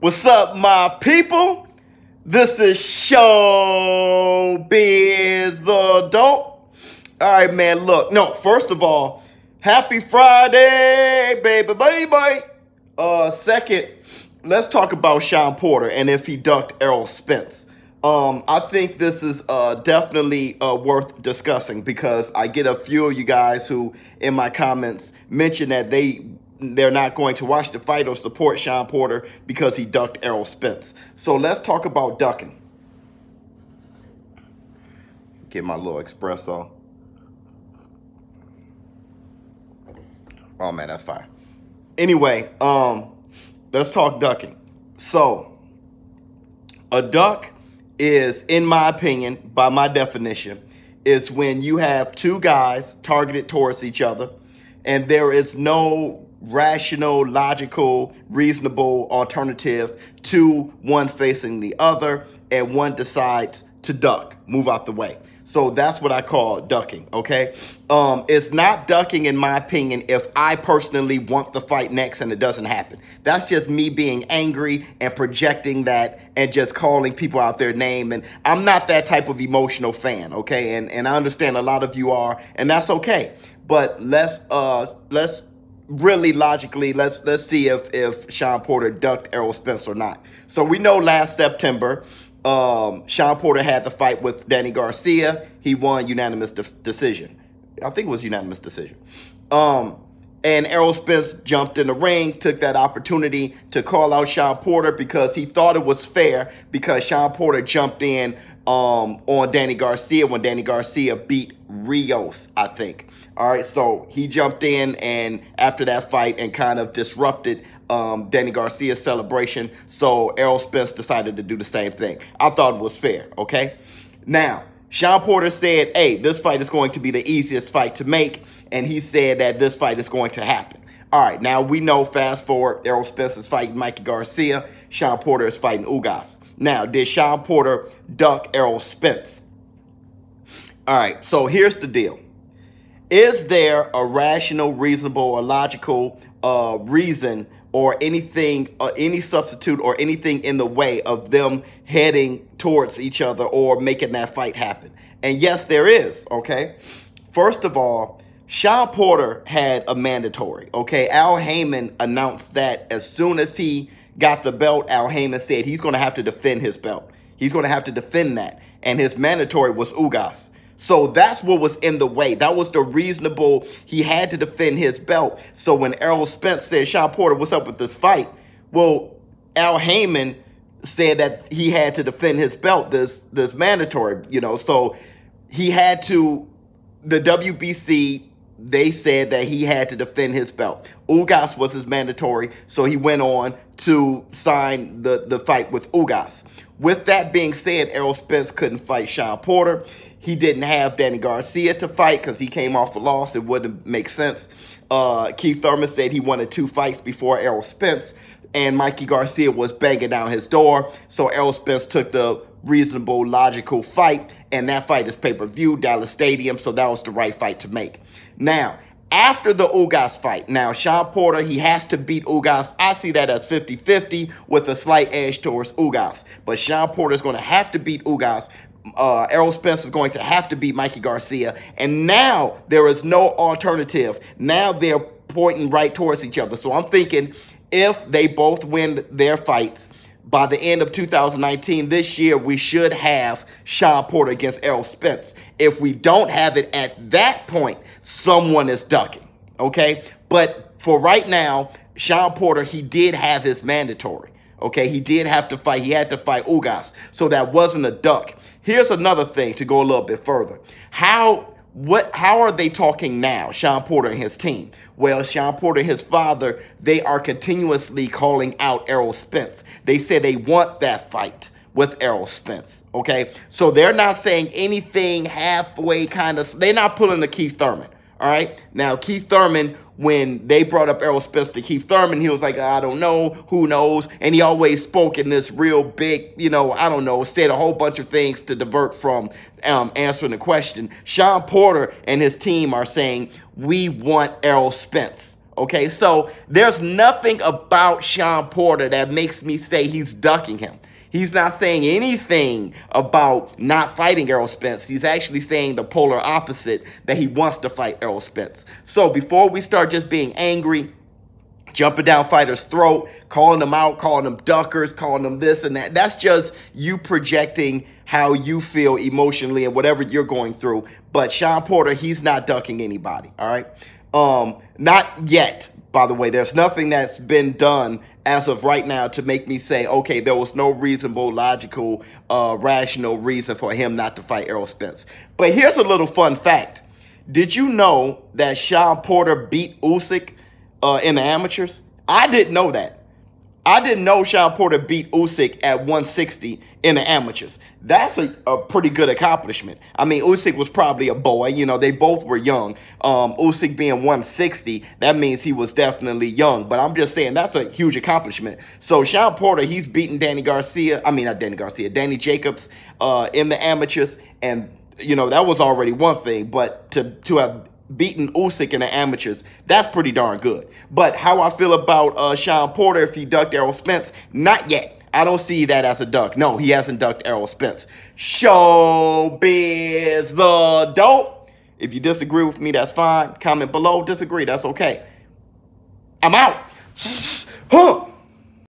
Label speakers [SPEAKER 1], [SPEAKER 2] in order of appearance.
[SPEAKER 1] What's up, my people? This is ShowBizz the Adult. All right, man, look. No, first of all, happy Friday, baby, baby. Second, let's talk about Shawn Porter and if he ducked Errol Spence. I think this is definitely worth discussing because I get a few of you guys who, in my comments, mention that they're not going to watch the fight or support Shawn Porter because he ducked Errol Spence. So let's talk about ducking. Get my little espresso. Oh man, that's fire. Anyway, let's talk ducking. So a duck is, in my opinion, by my definition, is when you have two guys targeted towards each other and there is no rational, logical, reasonable alternative to one facing the other, and one decides to duck, move out the way. So that's what I call ducking, okay? It's not ducking, in my opinion, if I personally want the fight next and it doesn't happen. That's just me being angry and projecting that and just calling people out their name. And I'm not that type of emotional fan, okay? And I understand a lot of you are, and that's okay. But let's really logically, let's see if Shawn Porter ducked Errol Spence or not. So we know last September, Shawn Porter had the fight with Danny Garcia. He won unanimous decision. I think it was unanimous decision. And Errol Spence jumped in the ring, took that opportunity to call out Shawn Porter because he thought it was fair because Shawn Porter jumped in on Danny Garcia when Danny Garcia beat Rios, I think. All right, so he jumped in and after that fight and kind of disrupted Danny Garcia's celebration. So Errol Spence decided to do the same thing. I thought it was fair, okay? Now, Shawn Porter said, hey, this fight is going to be the easiest fight to make. And he said that this fight is going to happen. All right, now we know, fast forward, Errol Spence is fighting Mikey Garcia. Shawn Porter is fighting Ugas. Now, did Shawn Porter duck Errol Spence? All right, so here's the deal. Is there a rational, reasonable, or logical reason or anything, any substitute or anything in the way of them heading towards each other or making that fight happen? And yes, there is, okay? First of all, Shawn Porter had a mandatory, okay? Al Heyman announced that as soon as he got the belt, Al Heyman said he's going to have to defend his belt. He's going to have to defend that. And his mandatory was Ugas. So that's what was in the way. That was the reasonable. He had to defend his belt. So when Errol Spence said, Shawn Porter, what's up with this fight? Well, Al Heyman said that he had to defend his belt, this mandatory, you know. So he had to, the WBC, they said that he had to defend his belt. Ugas was his mandatory, so he went on to sign the fight with Ugas. With that being said, Errol Spence couldn't fight Shawn Porter. He didn't have Danny Garcia to fight because he came off a loss. It wouldn't make sense. Keith Thurman said he wanted 2 fights before Errol Spence, and Mikey Garcia was banging down his door. So Errol Spence took the reasonable, logical fight, and that fight is pay-per-view, Dallas Stadium, so that was the right fight to make. Now, after the Ugas fight, now Shawn Porter, he has to beat Ugas. I see that as 50-50 with a slight edge towards Ugas. But Shawn Porter is going to have to beat Ugas. Errol Spence is going to have to beat Mikey Garcia. And now there is no alternative. Now they're pointing right towards each other. So I'm thinking if they both win their fights, by the end of 2019, this year, we should have Shawn Porter against Errol Spence. If we don't have it at that point, someone is ducking, okay? But for right now, Shawn Porter, he did have his mandatory, okay? He did have to fight. He had to fight Ugas, so that wasn't a duck. Here's another thing to go a little bit further. How are they talking now, Shawn Porter and his team? Well, Shawn Porter, his father, they are continuously calling out Errol Spence. They said they want that fight with Errol Spence, okay? So they're not saying anything halfway kind of, they're not pulling the Keith Thurman, all right? Now, Keith Thurman, when they brought up Errol Spence to Keith Thurman, he was like, I don't know, who knows? And he always spoke in this real big, you know, I don't know, said a whole bunch of things to divert from answering the question. Shawn Porter and his team are saying, we want Errol Spence, Okay, so there's nothing about Shawn Porter that makes me say he's ducking him. He's not saying anything about not fighting Errol Spence. He's actually saying the polar opposite, that he wants to fight Errol Spence. So before we start just being angry, jumping down fighters' throat, calling them out, calling them duckers, calling them this and that, that's just you projecting how you feel emotionally and whatever you're going through. But Shawn Porter, he's not ducking anybody, all right? Not yet, by the way. There's nothing that's been done as of right now to make me say, okay, there was no reasonable, logical, rational reason for him not to fight Errol Spence. But here's a little fun fact. Did you know that Shawn Porter beat Usyk in the amateurs? I didn't know that. I didn't know Shawn Porter beat Usyk at 160 in the amateurs. That's a pretty good accomplishment. I mean, Usyk was probably a boy. You know, they both were young. Usyk being 160, that means he was definitely young. But I'm just saying that's a huge accomplishment. So Shawn Porter, he's beaten Danny Jacobs in the amateurs. And, you know, that was already one thing. But to have beaten Usyk in the amateurs, that's pretty darn good. But how I feel about Shawn Porter, if he ducked Errol Spence, not yet. I don't see that as a duck. No, he hasn't ducked Errol Spence. ShowBizz the dope. If you disagree with me, that's fine. Comment below. Disagree, that's okay. I'm out. Huh.